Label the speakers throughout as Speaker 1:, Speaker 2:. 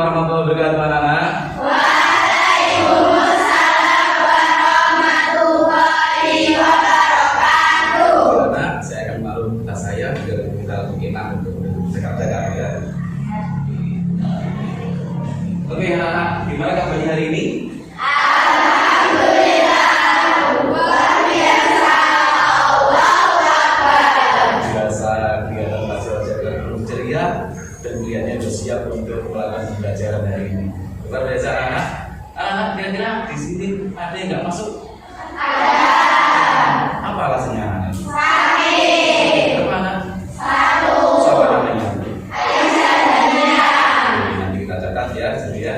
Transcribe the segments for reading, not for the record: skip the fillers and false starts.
Speaker 1: warahmatullahi wabarakatuh, anak-anak.
Speaker 2: Waalaikumsalam warahmatullahi wabarakatuh.
Speaker 1: Anak, saya akan maklum tas saya biar kita enak untuk cakap-cakap ya. Oke, anak-anak, gimana kabarnya hari ini?
Speaker 2: Alhamdulillah, luar biasa. Allahu Akbar.
Speaker 1: Biasa kegiatan belajar penuh ceria dan kelihatannya sudah siap untuk melakukan pembelajaran hari ini. Luar biasa, anak. Anak, kira-kira di sini ada yang nggak masuk? Apa alasannya, anak?
Speaker 2: Sakit.
Speaker 1: Apa, anak?
Speaker 2: Satu.
Speaker 1: Siapa namanya?
Speaker 2: Aisyah Dania.
Speaker 1: Oke, nanti kita catat ya, jadi ya.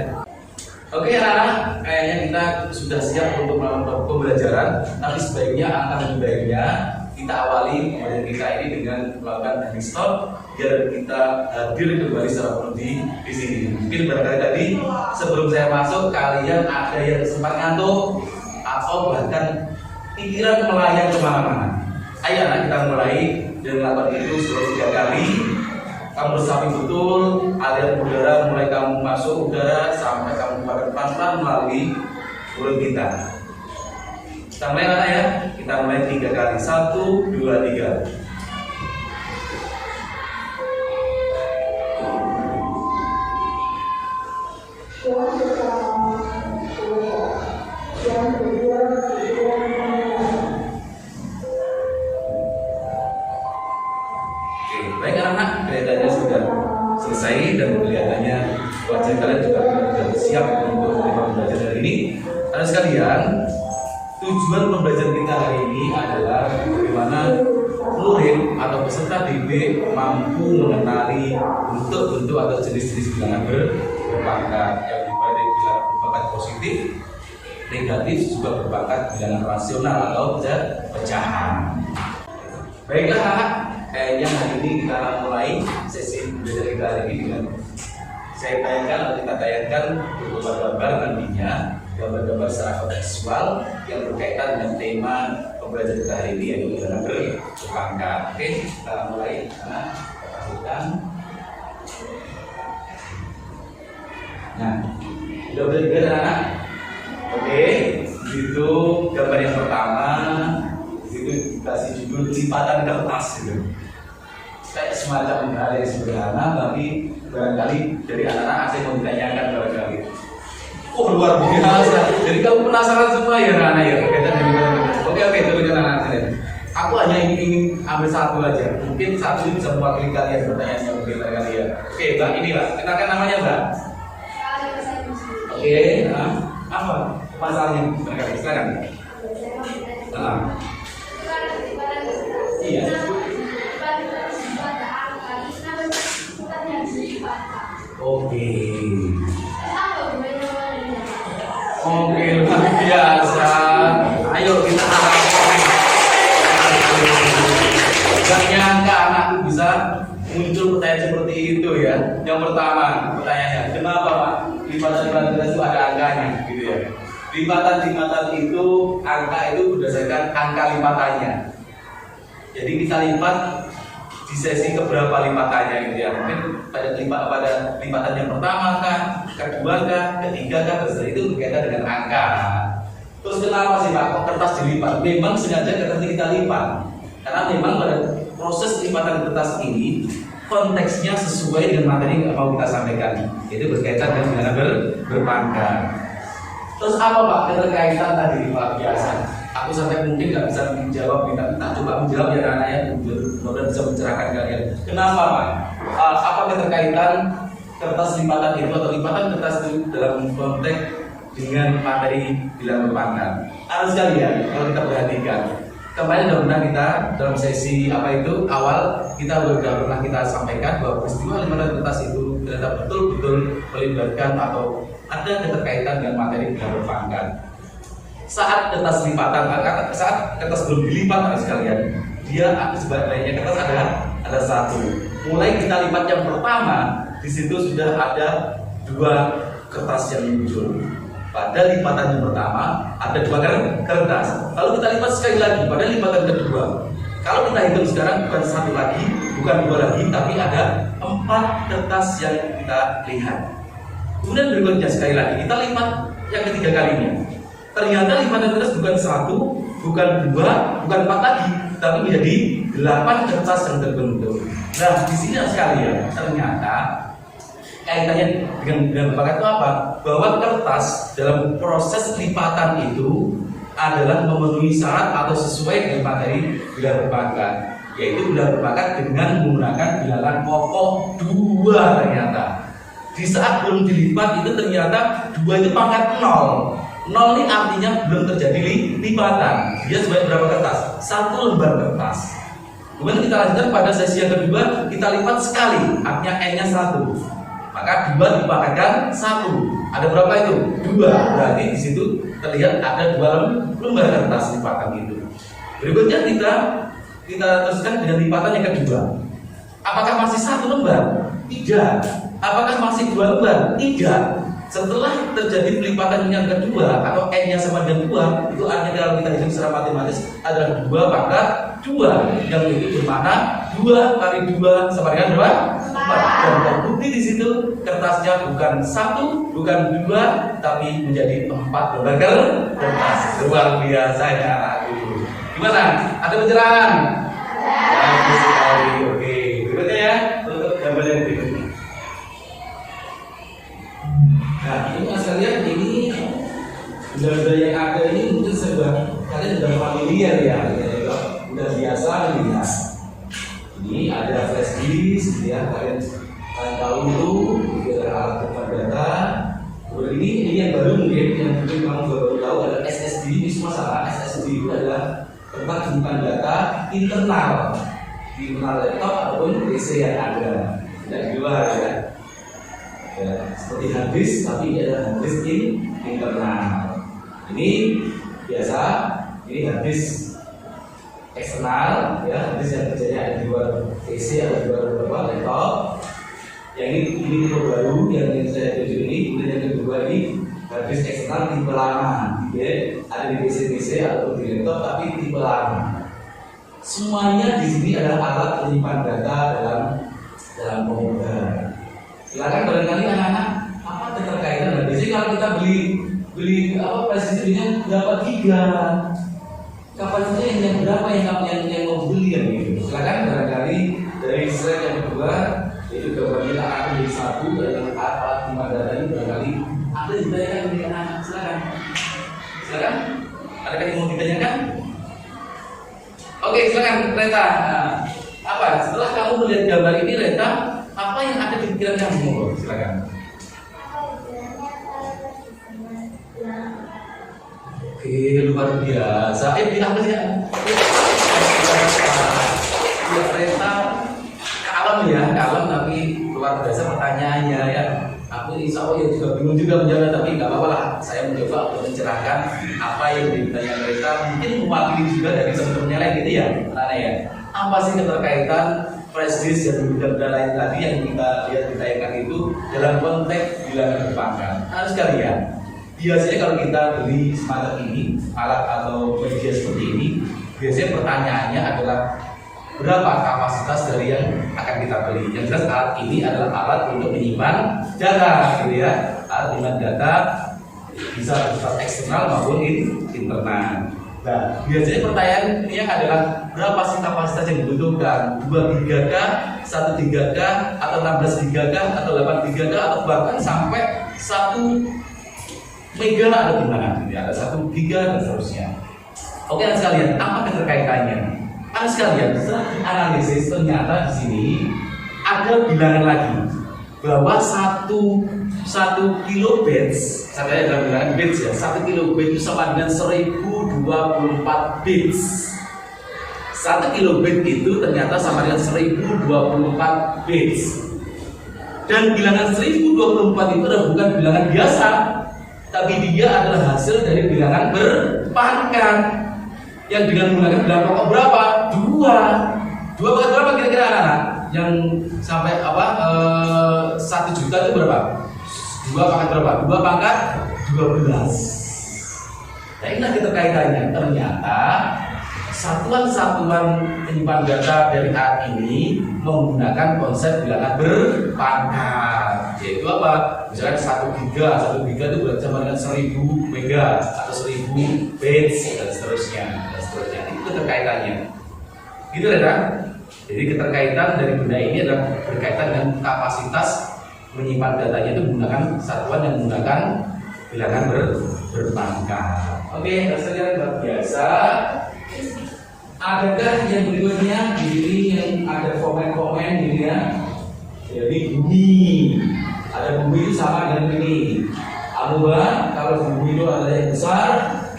Speaker 1: Oke, anak-anak, kayaknya kita sudah siap untuk melakukan pembelajaran. Tapi sebaiknya, angka lebih baiknya kita awali pembelajaran kita ini dengan melakukan teknik stop biar kita hadir kembali secara penuh di sini. Mungkin barangkali tadi sebelum saya masuk kalian ada yang sempat ngantuk atau bahkan pikiran melayang kemana-mana. Ayo, anak, kita mulai dengan melakukan itu selama 3 kali. Kamu resapi betul aliran udara mulai kamu masuk udara sampai kamu keluarkan pelan-pelan melalui mulut kita. Kita mulai, anak ya. Kita mulai 3 kali. 1, 2, 3. Baik, anak-anak, kelihatannya sudah selesai dan kelihatannya wajah kalian juga sudah siap untuk menerima pembelajaran hari ini. Anak sekalian, tujuan pembelajaran kita hari ini adalah bagaimana murid atau peserta didik mampu mengenali bentuk-bentuk atau jenis-jenis bilangan berpangkat yang dimulai dari bilangan berpangkat positif, negatif, juga berpangkat bilangan rasional atau pecahan. Baiklah, anak. Kayaknya hari ini kita mulai sesi belajar kita hari ini dengan saya tayangkan atau kita tayangkan beberapa gambar nantinya, gambar-gambar secara kontekstual yang berkaitan dengan tema pembelajaran kita hari ini yaitu bilangan berpangkat. Oke, kita mulai. Nah, kita pastikan. Nah, sudah belajar, anak? Oke, itu gambar yang pertama. Itu kasih judul lipatan kertas gitu. Kayak semacam hal yang sederhana, tapi barangkali dari anak-anak asing mau ditanyakan barangkali. Oh, luar biasa. Jadi kamu penasaran semua ya, anak-anak ya berkaitan dengan lipatan. Oke, tunggu anak-anak sekalian. Aku hanya ingin ambil satu aja. Mungkin satu ini bisa mewakili kalian pertanyaannya mungkin kalian. Oke, Mbak, ini Mbak. Kenalkan namanya, Mbak. Oke, apa masalahnya? Barangkali silakan. Iya. Oke, luar biasa. Ayo kita harapkan. Gak nyangka anakku bisa muncul pertanyaan seperti itu ya. Yang pertama pertanyaannya, kenapa Pak lipatan-lipatan itu ada angkanya gitu ya? Lipatan-lipatan itu angka itu berdasarkan angka lipatannya. Jadi kita lipat di sesi keberapa lipatannya gitu ya. Mungkin pada lipatan yang pertama kah, kedua kah, ketiga kah, terus itu berkaitan dengan angka. Terus kenapa sih Pak kok kertas dilipat? Memang sengaja kertas kita lipat. Karena memang pada proses lipatan kertas ini konteksnya sesuai dengan materi yang mau kita sampaikan. Itu berkaitan dengan bilangan berpangkat. Terus apa Pak keterkaitan tadi Pak biasa? Aku sampai mungkin nggak bisa menjawab, kita coba menjawab ya anak-anak ya, mudah-mudahan bisa mencerahkan kalian. Kenapa Pak? Apa keterkaitan kertas lipatan itu atau lipatan kertas itu dalam konteks dengan materi bilangan berpangkat? Harus sekali ya, kalau kita perhatikan. Kemarin sudah pernah kita dalam sesi apa itu awal kita sudah pernah kita sampaikan bahwa peristiwa lipatan kertas itu ternyata betul-betul melibatkan atau ada keterkaitan dengan materi bilangan berpangkat. Saat kertas lipatan, saat kertas belum dilipat sekalian, dia sebaliknya kertas ada satu. Mulai kita lipat yang pertama, di situ sudah ada 2 kertas yang muncul. Pada lipatan yang pertama ada 2 kertas. Kalau kita lipat sekali lagi pada lipatan kedua, kalau kita hitung sekarang bukan 1 lagi, bukan 2 lagi, tapi ada 4 kertas yang kita lihat. Kemudian berikutnya sekali lagi kita lipat yang ketiga kalinya. Ternyata lipatan kertas bukan 1, bukan 2, bukan 4 lagi, tapi menjadi 8 kertas yang terbentuk. Nah, di sini sekalian, ternyata kaitannya dengan berbakat itu apa? Bahwa kertas dalam proses lipatan itu adalah memenuhi syarat atau sesuai dengan materi bilangan berbakat, yaitu bilangan berbakat dengan menggunakan bilangan pokok 2 ternyata. Di saat belum dilipat itu ternyata 2 itu pangkat 0. 0 ini artinya belum terjadi lipatan. Dia sebanyak berapa kertas? 1 lembar kertas. Kemudian kita lanjutkan pada sesi yang kedua, kita lipat sekali, artinya N-nya 1. Maka 2 dipakaikan 1. Ada berapa itu? 2. Berarti di situ terlihat ada 2 lembar kertas lipatan itu. Berikutnya kita teruskan dengan lipatan yang kedua. Apakah masih 1 lembar? Tidak. Apakah masih 2 lembar? Tidak. Setelah terjadi pelipatan yang kedua atau N-nya sama dengan 2, itu artinya kalau kita hitung secara matematis adalah 2 pangkat 2, yang itu bermakna 2 kali 2 sama dengan berapa? 4. Dan terbukti di situ kertasnya bukan 1, bukan 2, tapi menjadi 4 lembar kertas. Luar biasa ya. Gimana? Ada pencerahan? Bagus sekali. Oke, berikutnya ya untuk gambar yang berikutnya. Nah, ini mas kalian, ini benda-benda yang ada ini mungkin kalian sudah familiar ya, sudah biasa melihat. Ini ada flash disk, ya kalian tahu itu, ada alat tempat data. Kemudian ini yang baru mungkin yang mungkin kamu baru tahu ada SSD. Ini semua salah. SSD itu adalah tempat simpan data internal laptop ataupun PC yang ada, tidak di luar ya. Ya, seperti hard disk, tapi ini adalah hard disk internal. Ini biasa, ini hard disk eksternal, ya, hard disk yang kerjanya ada di luar PC atau di luar laptop. Yang ini tipe baru yang saya tunjuk ini. Kemudian yang kedua ini hard disk eksternal tipe lama, ya, ada di PC atau di laptop tapi tipe lama. Semuanya di sini adalah alat penyimpan data dalam komputer. Silakan barangkali anak-anak apa keterkaitan? Biasanya kalau kita beli presisinya berapa giga, kapasitasnya yang berapa yang mau beli ya gitu. Silakan barangkali dari slide yang kedua itu gambarnya akan menjadi 1 dari alat penyimpan data ini barangkali ada ditanyakan dari anak-anak. Silakan. Adakah yang mau ditanyakan? Oke, silakan Reta. Apa? Setelah kamu melihat gambar ini Reta, apa yang ada di pikiran kamu? Silakan. Oke, luar biasa. Bilang aja. Reta kalem tapi luar biasa pertanyaannya ya. Aku insya Allah ya juga bingung juga menjawab, tapi nggak apa-apa lah. Saya mencoba untuk mencerahkan apa yang ditanya Reta. Mungkin mewakili juga dari teman-temannya lain gitu ya, Nana ya. Apa sih keterkaitan flash disk dan benda lain tadi yang kita lihat ditayangkan itu dalam konteks bilangan berpangkat? Harus kalian. Biasanya kalau kita beli semacam ini, alat atau media seperti ini, biasanya pertanyaannya adalah berapa kapasitas dari yang akan kita beli. Yang jelas alat ini adalah alat untuk menyimpan data, gitu ya. Alat menyimpan data bisa bersifat eksternal maupun internal. Nah, biasanya pertanyaan yang adalah berapa sih kapasitas yang dibutuhkan? 2 GB kah, 1 GB kah, atau 16 GB kah, atau 8 GB kah, atau bahkan sampai 1 mega atau gimana? Ada 1 giga dan seterusnya. Oke, anak sekalian, apa keterkaitannya? Anak sekalian, setelah analisis ternyata di sini ada bilangan lagi bahwa 1 kilobits, saya dalam bilangan bits ya, 1 kilobit itu sama dengan 1024 bits. 1 kilobit itu ternyata sama dengan 1024 bits. Dan bilangan 1024 itu adalah bukan bilangan biasa, tapi dia adalah hasil dari bilangan berpangkat yang dengan menggunakan bilangan pokok berapa? 2 pangkat berapa kira-kira anak-anak? Yang sampai 1 juta itu berapa? 2 pangkat berapa? 2 pangkat 12. Nah, inilah keterkaitannya. Ternyata satuan-satuan penyimpan data dari alat ini menggunakan konsep bilangan berpangkat. yaitu apa? Misalkan 1 giga itu berarti sama dengan 1000 mega atau 1000 bits dan seterusnya. Itu keterkaitannya. Gitu ya. Jadi keterkaitan dari benda ini adalah berkaitan dengan kapasitas menyimpan datanya itu menggunakan satuan yang menggunakan bilangan berpangkat. Oke, rasanya luar biasa. Adakah yang berikutnya di sini yang ada komen-komen ini ya? Jadi bumi, ada bumi itu sama dengan ini. Amuba, kalau bumi itu adalah yang besar,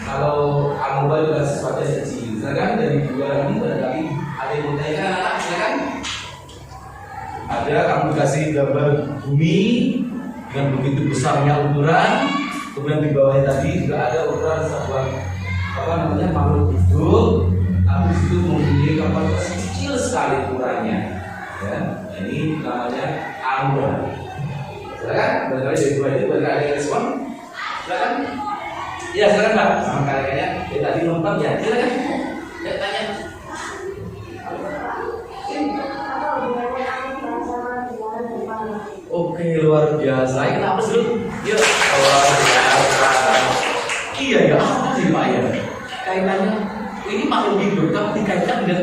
Speaker 1: kalau amuba itu adalah sesuatu yang kecil. Misalkan dari dua ini barangkali ada yang bertanya, silakan. Ada kamu kasih gambar bumi dengan begitu besarnya ukuran, kemudian di bawahnya tadi juga ada ukuran sebuah makhluk hidup. Tapi itu mempunyai kapasitas kecil sekali ukurannya. Ya, ini namanya amuba. Silakan, barangkali dari dua itu barangkali ada yang respon. Silakan. Ya silakan Pak. Sama kayaknya tadi nonton ya. Silakan. Ya tanya. Oke, luar biasa. Kenapa sih? Yuk, luar biasa. Iya ya, apa sih Pak ya? Kaitannya ini makhluk hidup tapi dikaitkan dengan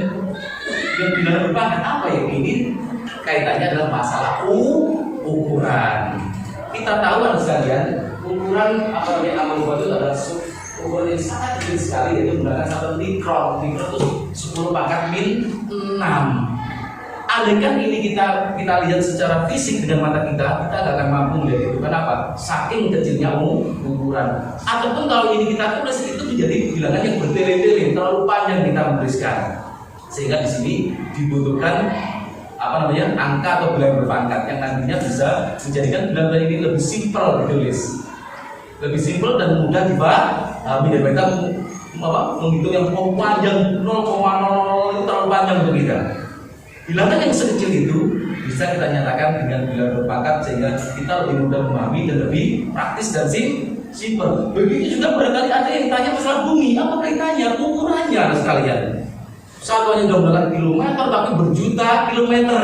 Speaker 1: bilangan berpangkat apa ya? Ini kaitannya adalah masalah ukuran. Kita tahu kan sekalian, ukuran apa namanya amuba itu adalah ukuran yang sangat kecil sekali, yaitu menggunakan 1 mikron. Mikron itu 10 pangkat min 6. Andaikan ini kita lihat secara fisik dengan mata kita nggak akan mampu melihat itu. Kenapa? Saking kecilnya ukuran. Ataupun kalau ini kita tulis itu menjadi bilangan yang bertele-tele, terlalu panjang kita menuliskan. Sehingga di sini dibutuhkan angka atau bilangan berpangkat yang nantinya bisa menjadikan bilangan ini lebih simpel ditulis, lebih simpel dan mudah dipahami daripada menghitung yang panjang 0,00 itu terlalu panjang untuk kita. Bilangan yang sekecil itu bisa kita nyatakan dengan bilangan berpangkat sehingga kita lebih mudah memahami dan lebih praktis dan simpel. Begitu juga barangkali ada yang tanya masalah bumi, apa kaitannya ukurannya sekalian? Satuannya sudah menggunakan kilometer tapi berjuta kilometer.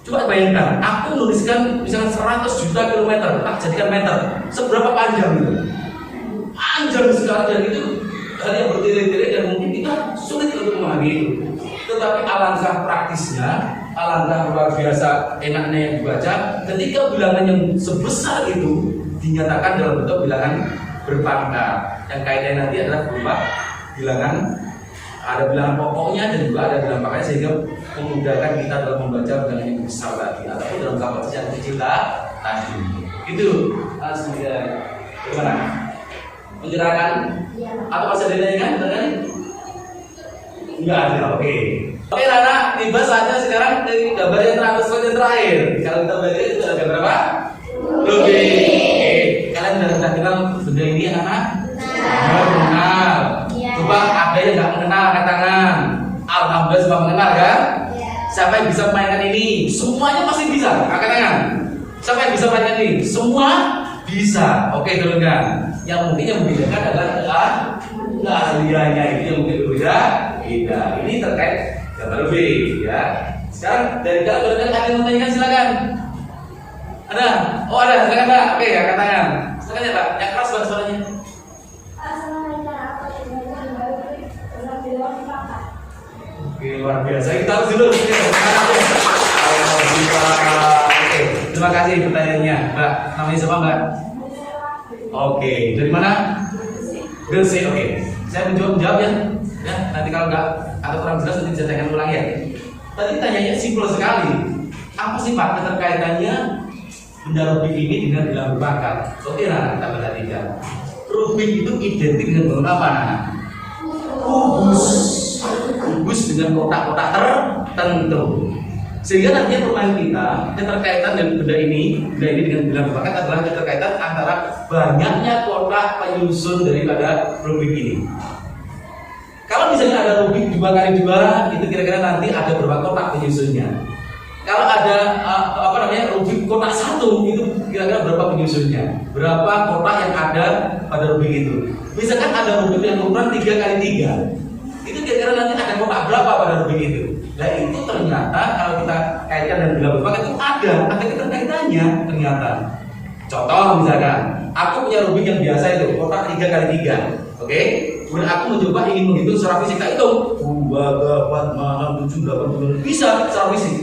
Speaker 1: Coba bayangkan, aku menuliskan misalnya 100 juta kilometer, tak jadikan meter. Seberapa panjang itu? Panjang sekali dan itu hal yang bertele-tele dan mungkin kita sulit untuk memahami itu. Tetapi alangkah praktisnya, alangkah luar biasa enaknya yang dibaca ketika bilangan yang sebesar itu dinyatakan dalam bentuk bilangan berpangkat. Yang kaitannya nanti adalah berupa bilangan, ada bilangan pokoknya dan juga ada bilangan pangkatnya sehingga memudahkan kita dalam membaca bilangan yang besar tadi ataupun dalam kapasitas yang kecil tadi. Itu bagaimana? Menjelaskan atau masih ada yang kan? Enggak ada, oke. Oke Nana, tiba saatnya sekarang dari gambar yang terakhir. Kalau kita belajar itu ada gambar apa? Rubik. Oke, kalian sudah kenal benda ini ya Nana? Kenal. Coba ada yang nggak mengenal angkat tangan. Alhamdulillah semua mengenal kan? Siapa yang bisa mainkan ini? Semuanya pasti bisa. Angkat tangan. Siapa yang bisa mainkan ini? Semua bisa. Oke, turunkan. Yang mungkin yang membedakan adalah keahliannya itu yang mungkin berbeda. Ini terkait gambar lebih ya. Sekarang dari kalian ada yang menanyakan silakan. Ada? Oh ada, silakan Pak. Oke, angkat tangan. Silakan ya Pak. Yang keras banget suaranya. Oke, luar biasa. Kita harus dulu. Oke, terima kasih pertanyaannya, Mbak. Namanya siapa Mbak? Oke, dari mana? Gresik. Oke, saya menjawab ya. Ya, nanti kalau nggak atau kurang jelas nanti saya tanyakan ulang ya. Tadi tanyanya simpel sekali. Apa sih Pak keterkaitannya benda rubik ini dengan bilangan berpangkat? Oke, nah kita perhatikan. Rubik itu identik dengan bentuk apa? Kubus dengan kotak-kotak tertentu. Sehingga nantinya permainan kita keterkaitan dengan benda ini dengan bilangan berpangkat adalah keterkaitan antara banyaknya kotak penyusun daripada rubik ini. Kalau misalnya ada rubik 2x2, itu kira-kira nanti ada berapa kotak penyusunnya. Kalau ada rubik kotak 1, itu kira-kira berapa penyusunnya. Berapa kotak yang ada pada rubik itu. Misalkan ada rubik yang ukuran 3x3, itu kira-kira nanti ada kotak berapa pada rubik itu. Nah itu ternyata kalau kita kaitkan dengan bilangan berbakat itu ada keterkaitannya ternyata. Contoh misalkan, aku punya rubik yang biasa itu kotak 3x3, oke? Kemudian aku mencoba ingin menghitung secara fisik, tak hitung 2, 8, 6, 7, 8, 9, bisa secara fisik.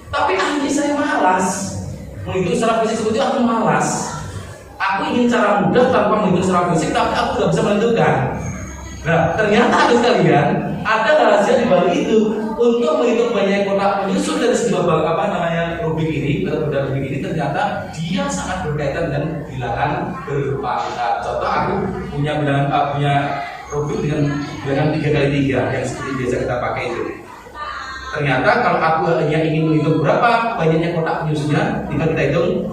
Speaker 1: Tapi akhirnya saya malas menghitung secara fisik seperti itu, aku malas. Aku ingin cara mudah tanpa menghitung secara fisik, tapi aku tidak bisa menentukan. Nah, ternyata ada sekalian, ada rahasia di balik itu untuk menghitung banyak kotak penyusun dari sebuah rubik ini atau benda rubik ini ternyata dia sangat berkaitan dengan bilangan berpangkat. Contoh aku punya rubik dengan bilangan 3x3 yang seperti biasa kita pakai itu. Ternyata kalau aku hanya ingin menghitung berapa banyaknya kotak penyusunnya, tinggal kita hitung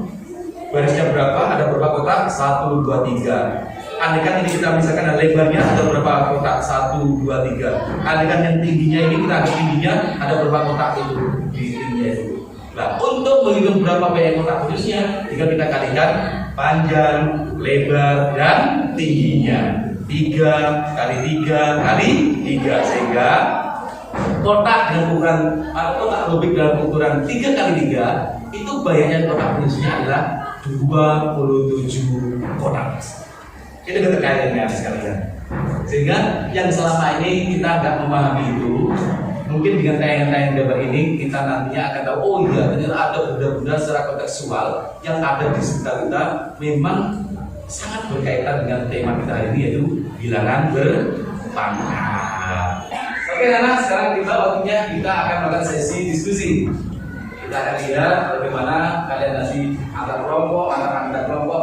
Speaker 1: barisnya berapa, ada berapa kotak, 1, 2, 3. Andaikan ini kita misalkan ada lebarnya ada berapa kotak, 1, 2, 3. Andaikan yang tingginya ini kita ada tingginya ada berapa kotak itu di tingginya itu. Nah untuk menghitung berapa banyak kotak penyusunnya, tinggal kita kalikan panjang, lebar, dan tingginya. 3 kali 3 kali 3 sehingga kotak dengan ukuran kotak rubik dalam ukuran 3 kali 3 itu banyaknya kotak penyusunnya adalah 27 kotak. Itu keterkaitannya sekalian. Sehingga yang selama ini kita nggak memahami itu, mungkin dengan tayangan-tayangan gambar ini kita nantinya akan tahu, oh iya ternyata ada benda-benda secara kontekstual yang ada di sekitar kita memang sangat berkaitan dengan tema kita hari ini, yaitu bilangan berpangkat. Oke anak, sekarang waktunya kita akan melakukan sesi diskusi. Kita akan lihat bagaimana kalian nanti antar kelompok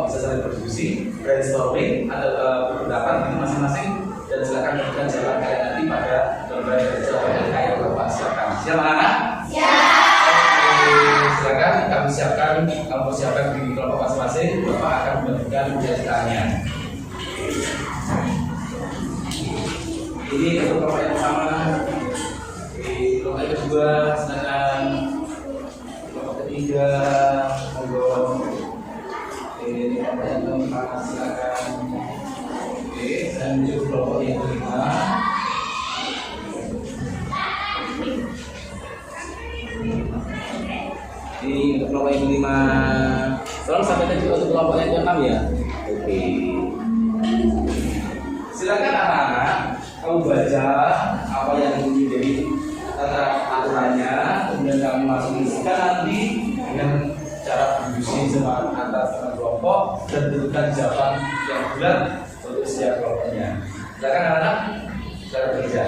Speaker 1: bisa saling berdiskusi, brainstorming, ada berpendapat itu masing-masing, dan silakan berikan jawaban kalian nanti pada lembar jawaban yang kayak Bapak siapkan. Siap anak? Siap. Silakan kamu siapkan di kelompok masing-masing. Bapak akan membagikan ceritanya. Ini untuk kelompok yang pertama, di kelompok yang kedua, silakan. Kelompok ketiga, monggo. Ini kelompok yang keempat, silakan. Oke, dan menuju kelompok yang kelima. Ini untuk kelompok yang kelima. Tolong sampaikan juga untuk kelompok yang keenam ya. Oke. Silakan anak-anak, kamu baca apa yang menjadi aturannya, kemudian kamu langsung isikan nanti dengan cara berdiskusi antar kelompok dan tentukan jawaban yang bulat untuk setiap kelompoknya. Silakan anak-anak, cara bekerja.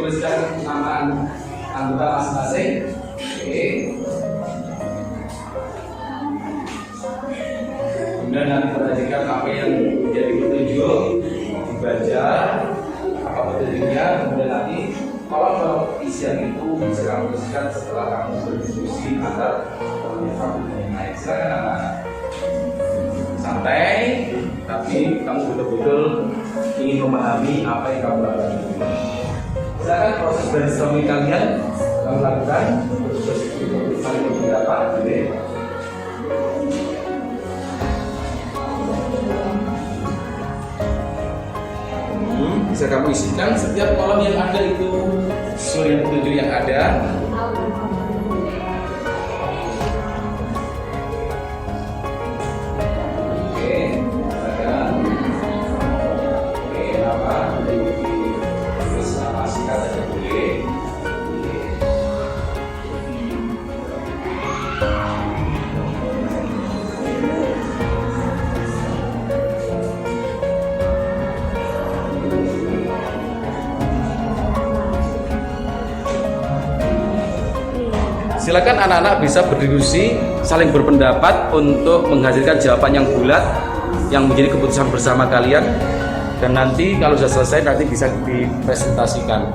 Speaker 1: Tuliskan nama anggota masing-masing. Oke. Kemudian nanti perhatikan apa yang menjadi petunjuk, dibaca apa petunjuknya. Kemudian nanti kalau isian itu bisa kamu tuliskan setelah kamu berdiskusi antar kamu yang lain. Silakan anak-anak. Santai, tapi kamu betul-betul ingin memahami apa yang kamu lakukan. Silakan proses brainstorming kalian kamu lakukan untuk saling berpendapat, gitu. Bisa kamu isikan setiap kolom yang ada itu sesuai petunjuk yang ada. Silakan anak-anak bisa berdiskusi, saling berpendapat untuk menghasilkan jawaban yang bulat yang menjadi keputusan bersama kalian, dan nanti kalau sudah selesai nanti bisa dipresentasikan.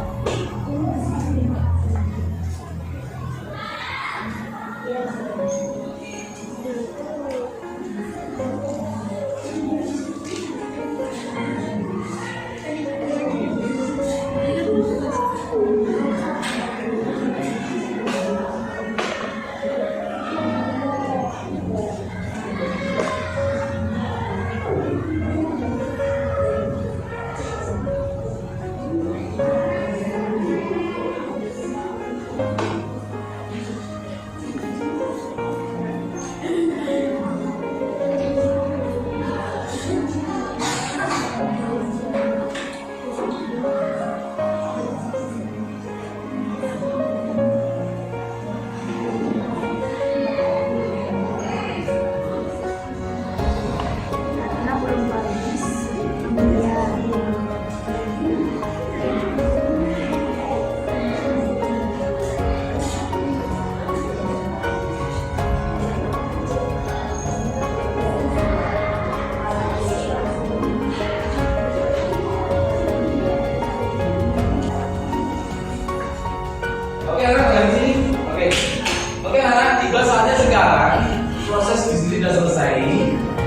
Speaker 1: proses di sini sudah selesai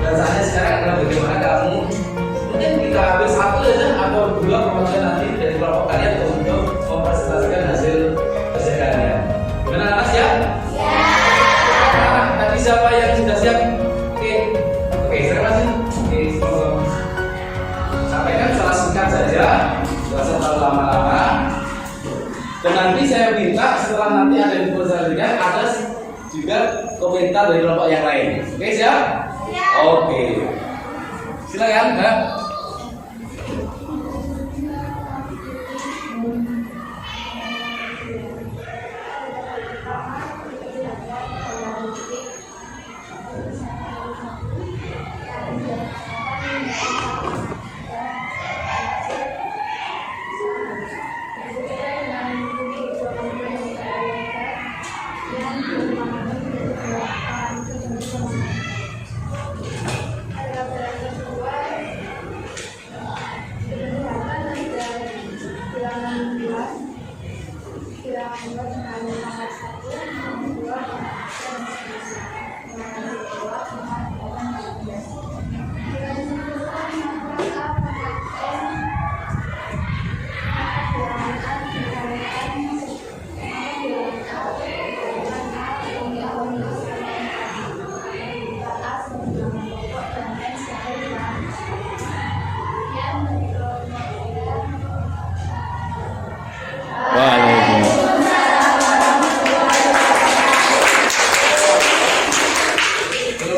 Speaker 1: dan saatnya sekarang adalah bagaimana kamu mungkin kita ambil satu saja atau dua perwakilan nanti dari kelompok kalian untuk mempresentasikan hasil kalian. Gimana anak siap? Siap. Tadi siapa yang sudah siap? Oke, saya masih. Oke, sampaikan secara singkat saja, tidak usah terlalu lama-lama. Dan nanti saya minta setelah nanti ada yang dipresentasikan ada juga komentar dari kelompok yang lain. Oke, siap? Siap. Oke. Silakan, Mbak.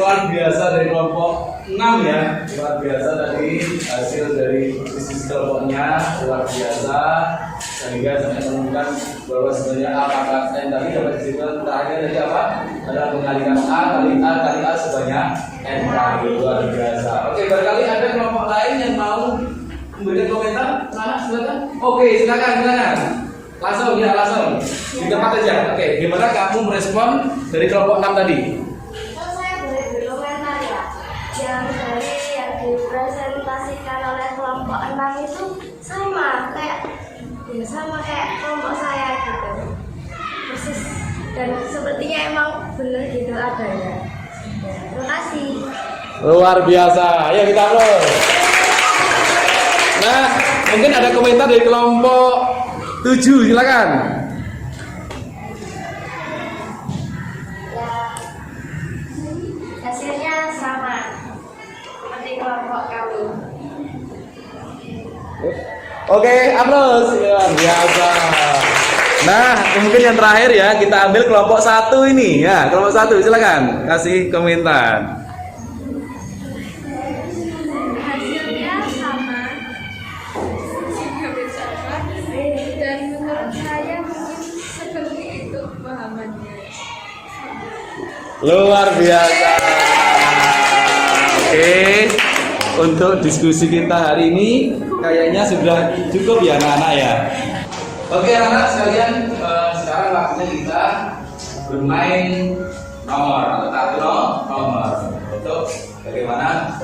Speaker 1: Luar biasa dari kelompok 6 ya, luar biasa tadi hasil dari bisnis kelompoknya luar biasa sehingga saya menemukan bahwa sebenarnya AKKN tadi dapat disebut terakhir dari apa? Adalah mengalikan A kali A sebanyak N kali, luar biasa. Oke, barangkali ada kelompok lain yang mau memberikan komentar? Nah, silakan. Oke, silakan. Langsung di tempat aja. Oke, gimana kamu merespon dari kelompok 6 tadi?
Speaker 3: Yang dipresentasikan oleh kelompok 6 itu sama kayak kelompok saya gitu, persis, dan sepertinya emang benar gitu adanya. Terima kasih.
Speaker 1: Luar biasa. Ayo kita aplaus. Nah, mungkin ada komentar dari kelompok 7, silakan.
Speaker 3: Hasilnya sama seperti kelompok kami.
Speaker 1: Oke, aplaus. Luar biasa. Nah, mungkin yang terakhir ya, kita ambil kelompok 1 ini ya. Kelompok 1, silakan kasih komentar.
Speaker 3: Hasilnya sama, dan menurut saya mungkin seperti itu pemahamannya.
Speaker 1: Luar biasa. Oke, untuk diskusi kita hari ini kayaknya sudah cukup ya anak-anak ya. Oke anak-anak sekalian, sekarang waktunya kita bermain nomor atau kartu nomor untuk bagaimana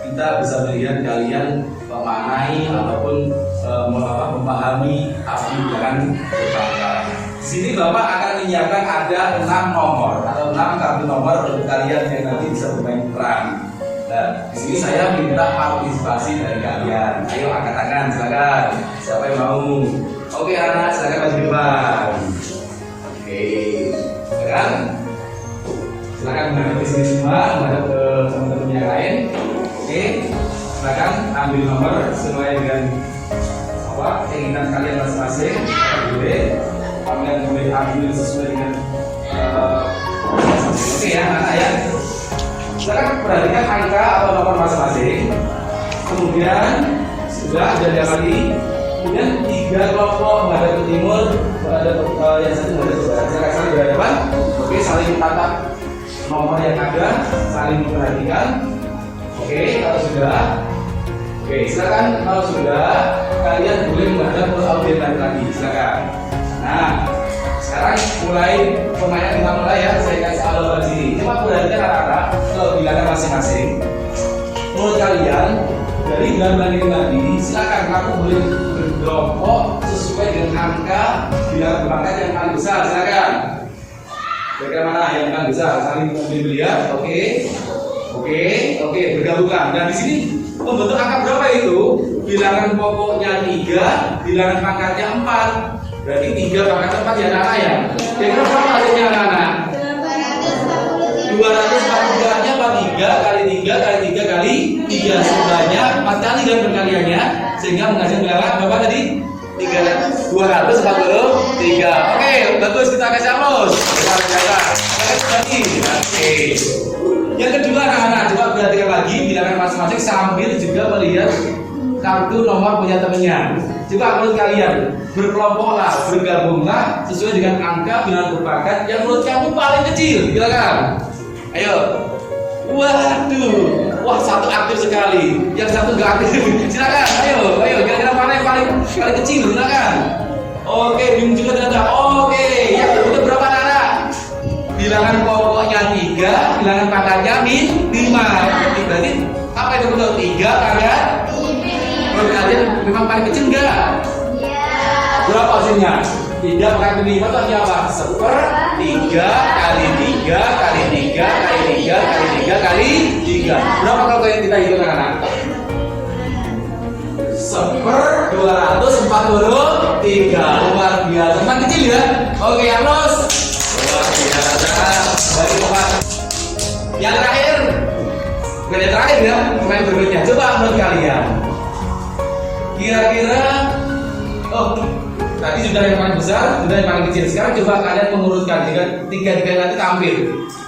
Speaker 1: kita bisa melihat kalian memaknai ataupun memahami arti dengan berbangga. Di sini Bapak akan menyiapkan ada 6 nomor atau 6 kartu nomor untuk kalian yang nanti bisa bermain peran. Nah, di sini saya minta partisipasi dari kalian. Ayo angkat tangan, silakan. Siapa yang mau? Oke anak, silakan maju depan. Oke, silakan. Silakan menghadap di sini semua, menghadap ke teman-teman yang lain. Oke, silakan ambil nomor sesuai dengan keinginan kalian masing-masing. Boleh, kalian boleh ambil sesuai dengan oke ya anak ya. Silakan perhatikan angka atau nomor masing-masing. Kemudian sudah ada lagi. Kemudian 3 kelompok menghadap ke timur, ada yang satu menghadap ke barat. Silakan saling berhadapan. Oke, saling tatap nomor yang ada, saling memperhatikan. Oke, kalau sudah, oke, silakan kalau sudah kalian boleh menghadap ke audiens lagi. Silakan. Nah, sekarang permainan kita mulai ya. Saya kasih alur di sini. Cuma perhatikan anak-anak kelebihannya masing-masing. Menurut kalian dari gambar ini tadi, silakan kamu boleh berkelompok sesuai dengan angka bilangan berpangkat yang paling besar. Silakan. Kira-kira mana yang akan besar? Saling melihat. Oke, bergabungkan. Dan di sini membentuk angka berapa itu? Bilangan pokoknya 3, bilangan pangkatnya 4. Berarti 3 pangkat 4 ya anak-anak ya. Kira-kira berapa hasilnya anak-anak? 243 nya 3 kali 3 kali 3 kali 3 sebanyak 4 kali kan perkaliannya, sehingga menghasilkan bilangan berapa tadi? 243. Oke, bagus, kita kasih aplaus. Oke. Yang kedua anak-anak, coba perhatikan lagi bilangan masing-masing sambil juga melihat kartu nomor punya temannya. Coba menurut kalian berkelompoklah, bergabunglah sesuai dengan angka bilangan berpangkat yang menurut kamu paling kecil. Silakan. Ayo. Waduh, wah satu aktif sekali, yang satu nggak aktif. Silakan, ayo, kira-kira mana yang paling kecil? Silakan. Oke, bingung juga ternyata. Oke, yang kedua berapa anak? Bilangan pokoknya 3, bilangan pangkatnya 5. Berarti apa itu betul? 3 pangkat? Menurut kalian memang paling kecil nggak? Berapa hasilnya? 3 pangkat 5 itu artinya apa? 1/3 kali 3 kali 3 kali 3 kali 3 kali 3. Berapa kalau kalian kita hitung anak-anak? 1/243. Luar biasa. Memang kecil ya? Oke, aplaus. Luar biasa. Bagi teman. Yang terakhir. Bukan yang terakhir ya, pemain berikutnya. Coba menurut kalian. Kira-kira tadi sudah yang paling besar, sudah yang paling kecil. Sekarang coba kalian mengurutkan jika tiga nanti tampil.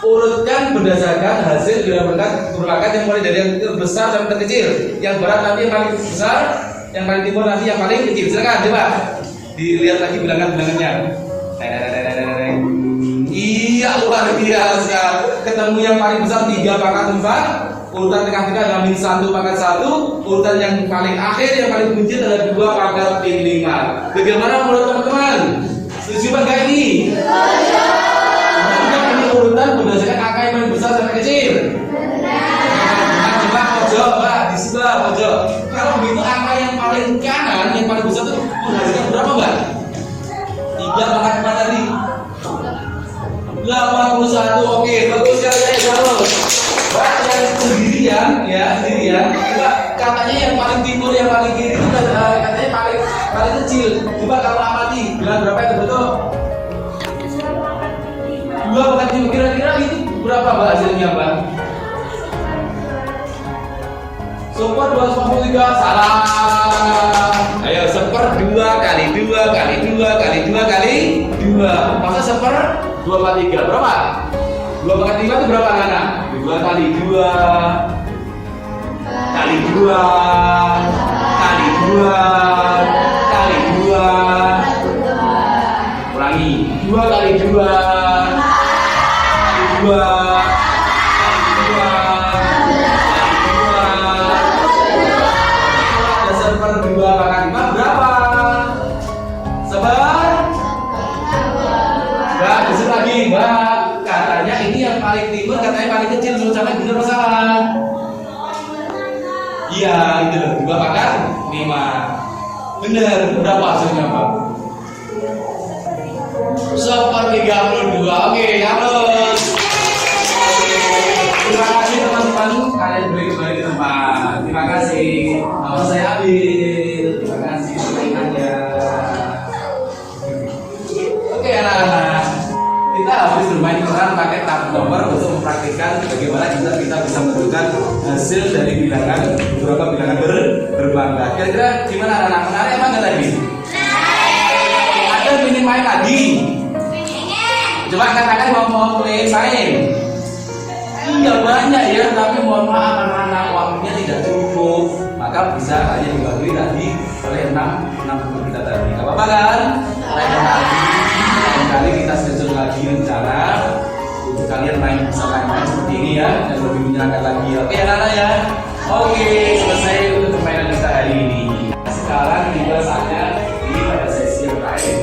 Speaker 1: Urutkan berdasarkan hasil bilangan berpangkat yang mulai dari yang besar sampai terkecil. Yang berat nanti yang paling besar, yang paling timur nanti yang paling kecil. Silakan coba dilihat lagi bilangannya. Iya, luar biasa. Ketemu yang paling besar 3 pangkat 4. Urutan tengah-tengah adalah -1 pangkat 1. Urutan yang paling akhir yang paling buncit adalah 2 pangkat 5. Bagaimana menurut teman-teman? Setuju apa enggak ini? Setuju. Ini urutan berdasarkan angka yang paling besar sampai kecil. Benar. Coba pojok, Pak, di sebelah pojok. Kalau begitu angka yang paling kanan, yang paling besar itu menghasilkan berapa, Mbak? 3 pangkat 4 tadi. 81. Oke, bagus sekali, bagus. Pak, yang sendirian. Coba katanya yang paling timur, yang paling kiri itu katanya paling kecil. Coba kalau amati, bilang berapa itu betul? 2 pangkat 5. Kira-kira itu berapa Mbak hasilnya, Mbak? Super 253. Salah. Ayo 1/2 kali 2 kali 2 kali 2 kali 2. Masa 1/243 berapa? 2 pangkat 5 itu berapa anak? 2 kali 2 kali 2 kali 2 kali 2. Ulangi. 2 kali 2 kali 2 Mbak, katanya ini yang paling timur, katanya paling kecil. Menurut saya benar atau salah? Iya, itu loh, 2 pangkat 5. Benar, berapa hasilnya, Mbak? 1/32. Oke, halus. Terima kasih teman-teman, kalian beri kembali ke tempat. Terima kasih. Nama saya Abil. Terima kasih permainannya. Oke, anak-anak. Kita habis bermain peran pakai tabel nomor untuk mempraktikkan bagaimana kita bisa menentukan hasil dari bilangan beberapa bilangan berbangga. Kira-kira gimana anak-anak? Menarik apa enggak tadi? Ada ingin main lagi? Coba katakan mau main. Iya banyak ya, tapi mohon maaf karena waktunya tidak cukup, maka bisa hanya dibagi tadi oleh 6 guru kita tadi. Gak apa-apa kan? Lain kali kita schedule lagi rencana untuk kalian main seperti ini ya, dan lebih menyenangkan lagi. Oke anak-anak ya. Oke, selesai untuk permainan kita hari ini. Sekarang tiba saatnya ini pada sesi yang terakhir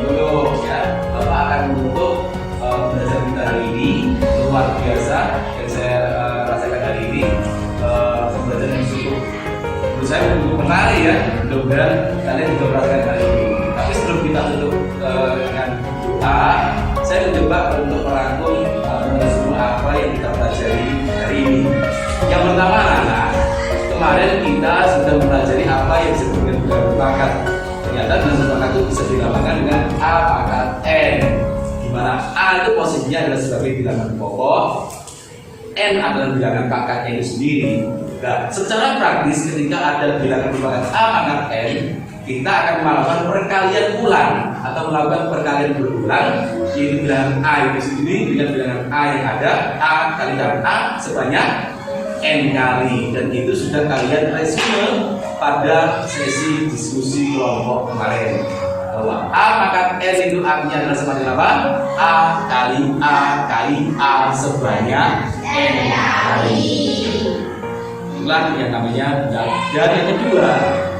Speaker 1: dulu ya. Bapak akan menutup belajar kita hari ini luar biasa yang saya rasakan hari ini. Pembelajaran yang cukup menurut saya cukup menarik ya. Mudah-mudahan kalian juga merasakan hari ini. Tapi sebelum kita tutup dengan doa, saya saya mencoba untuk merangkum semua apa yang kita pelajari hari ini. Yang pertama anak-anak, kemarin kita sudah mempelajari apa yang disebut dengan bilangan berpangkat. Ternyata bilangan berpangkat itu bisa dilambangkan dengan A pangkat N, di mana A itu posisinya adalah sebagai bilangan pokok, N adalah bilangan pangkatnya itu sendiri. Nah, secara praktis ketika ada bilangan berpangkat A pangkat N, kita akan melakukan perkalian ulang atau melakukan perkalian berulang, yaitu bilangan A itu sendiri dengan bilangan A yang ada, A kali dengan A sebanyak N kali, dan itu sudah kalian resume pada sesi diskusi kelompok kemarin bahwa A pangkat N itu artinya adalah sama dengan apa? A kali A sebanyak N kali. Itulah yang namanya bilangan. Dan yang kedua,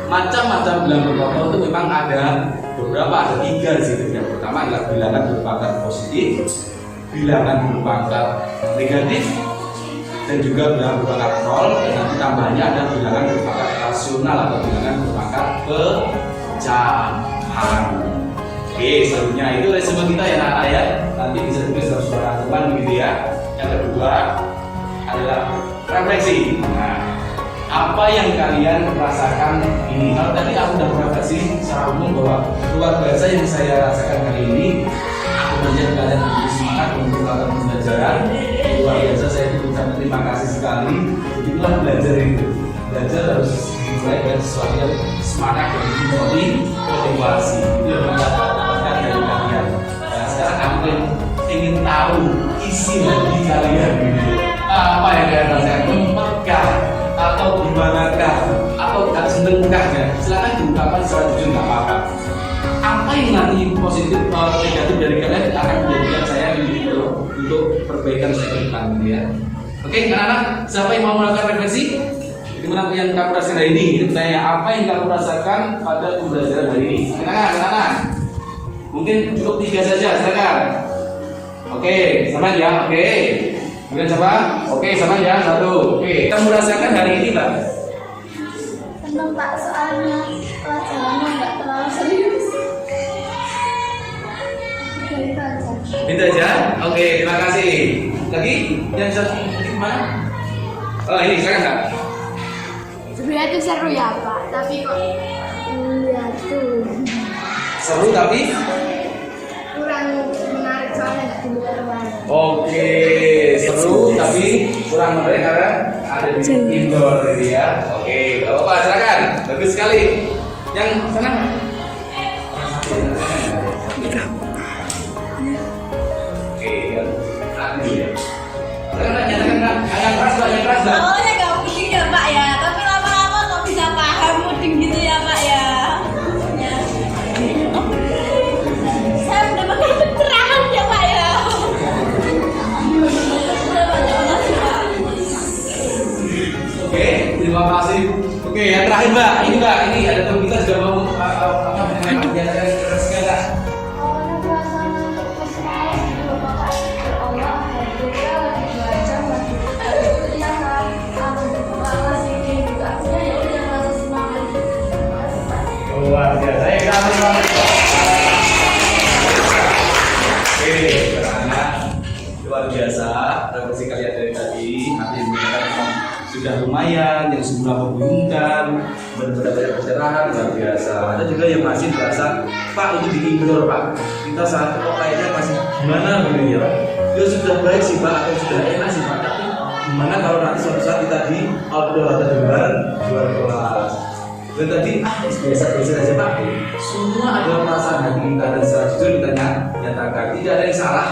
Speaker 1: macam-macam bilangan berpangkat itu memang ada beberapa, ada 3 di situ. Yang pertama adalah bilangan berpangkat positif, bilangan berpangkat negatif, dan juga bilangan berpangkat 0, dan nanti tambahnya ada bilangan berpangkat rasional atau bilangan berpangkat pecahan. Oke, selanjutnya itu resume kita ya anak-anak ya. Nanti bisa ditulis dalam suara teman begitu ya. Yang kedua adalah refleksi. Nah, apa yang kalian rasakan ini? Kalau tadi aku sudah merefleksi secara umum bahwa luar biasa yang saya rasakan kali ini, aku melihat kalian begitu semangat untuk melakukan pembelajaran. Luar biasa, saya ucapkan terima kasih sekali. Begitulah belajar itu. Belajar harus dimulai dari sesuatu yang semangat dan motivasi. Itu yang mendapatkan dari kalian. Nah, sekarang aku ingin tahu isi hati kalian gitu. Apa yang kalian rasakan? Memegang atau gimanakah? Atau gak senengkah ya? Silakan diungkapkan secara jujur, nggak apa-apa. Apa yang nanti positif atau negatif dari kalian akan menjadikan saya untuk perbaikan saya ke depan gitu ya. Oke, anak-anak, siapa yang mau melakukan refleksi? Gimana yang kamu rasakan hari ini? Itu saya, apa yang kamu rasakan pada pembelajaran hari ini? Anak-anak, mungkin cukup 3 saja, silakan. Oke, sama ya, oke. Kemudian siapa? Oke, sama ya, 1. Oke, kamu rasakan hari ini, Mbak?
Speaker 3: Senang Pak, soalnya pelajarannya nggak terlalu serius. Itu aja.
Speaker 1: Itu aja? Oke, terima kasih. Lagi? Yang satu ini mana? Oh, ini, silakan Kak.
Speaker 3: Sebenarnya itu seru ya Pak, tapi kok ya tuh
Speaker 1: Seru tapi?
Speaker 3: kurang menarik soalnya nggak di luar ruangan.
Speaker 1: Oke, seru tapi kurang menarik karena ada di indoor ini ya. Oke, Bapak silakan. Bagus sekali. Yang sana. Oke, ya. Aku ya. Silakan nyatakan Kak. Yang keras Mbak, yang keras Mbak.
Speaker 2: Awalnya gak pusing ya Pak ya, tapi lama-lama kok bisa paham muding gitu ya Pak ya. Ya. Saya udah pakai pencerahan ya Pak ya. Terima kasih Pak.
Speaker 1: Oke, terima kasih. Oke, yang terakhir Mbak, ini Mbak, ini ada teman kita juga mau menyatakan keras Kak.
Speaker 3: Awalnya perasaan untuk bersemangat gitu Bapak Allah juga lagi belajar lagi dia aku juga masih juga artinya ya udah rasa semangat.
Speaker 1: Luar biasa, ya kami banget. Oke, karena luar biasa refleksi kalian dari tadi. Nanti mengatakan sudah lumayan, yang semula membingungkan, benar-benar banyak pencerahan, luar biasa. Ada juga yang masih merasa, Pak itu di indoor Pak, kita saat kok kayaknya masih gimana gitu ya Pak. Ya sudah baik sih Pak, atau sudah enak sih Pak, tapi gimana kalau nanti suatu saat kita di outdoor atau di luar kelas. Dan tadi biasa-biasa aja Pak. Semua adalah perasaan hati kita dan secara jujur kita nyatakan tidak ada yang salah,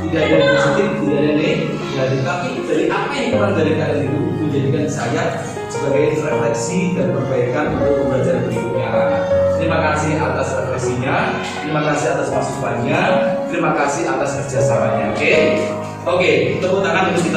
Speaker 1: tidak ada yang positif, tidak ada yang negatif. Tapi dari apa yang kurang dari kalian itu menjadikan saya sebagai refleksi dan perbaikan untuk pembelajaran berikutnya. Terima kasih atas refleksinya, terima kasih atas masukannya, terima kasih atas kerjasamanya. Oke, tepuk tangan untuk kita.